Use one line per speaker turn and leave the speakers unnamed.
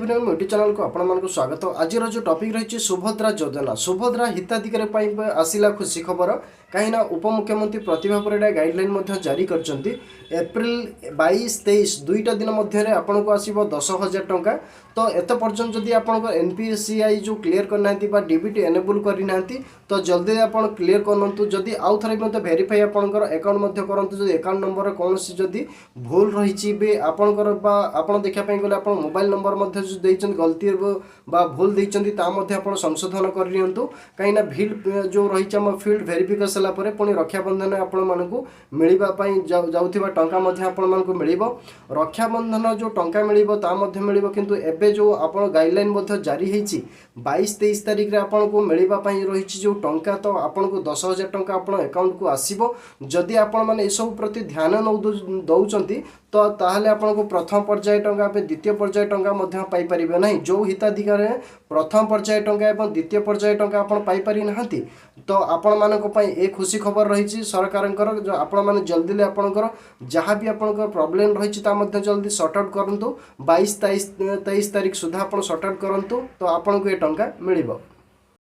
Everyone YouTube channel को आपको स्वागत। आज जो टॉपिक रही सुभद्रा योजना सुभद्रा हिताधिकारी आसला खुशी खबर कहीं उपमुख्यमंत्री प्रतिभा परिड़ा गाइडलाइन जारी कर एप्रिल 22-23 दुईटा दिन मध्य आपन को आसो 10,000 टंका। तो एत पर्यटन जदि आप NPCI जो क्लीयर करना डीबीटी एनेबल करना तो जल्दी आप क्लीयर करूँ। जदि आउ थे भेरीफाई आपंकर अकाउंट करूँ जो अकाउंट नंबर कौन जदि भूल रही आपंकर आप देखापी गले आप मोबाइल नंबर जो गलती भूल देती संशोधन करनी कहीं फील्ड जो रही फील्ड भेरिफिकेसन पुणी रक्षाबंधन आपण मिलवाई जाऊा टंका मिल रक्षाबंधन जो टंका मिल किंतु एबे जो आप गाइडलाइन जारी होती 22-23 तारिख में आपको मिलवाई रही जो टंका तो आपको 10,000 टंका आप अकाउंट को आसो। जदि आपण मैंने सब प्रति ध्यान दौरान तो ताहले आपको प्रथम पर्याय टंका द्वितीय पर्याय टंका पाइपर ना जो हिताधिकारी प्रथम पर्याय टंका और द्वितीय पर्याय टंका पाइपर ना तो आपण मानक ए खुशी खबर रही सरकार जो आपण मैंने जल्दी आपंकर जहाँ भी आपंकर प्रोब्लेम रही जल्दी सर्ट आउट करूँ 22-23 तारिख सुधा आप सर्ट आउट करूँ तो आपको ये टंका मिल।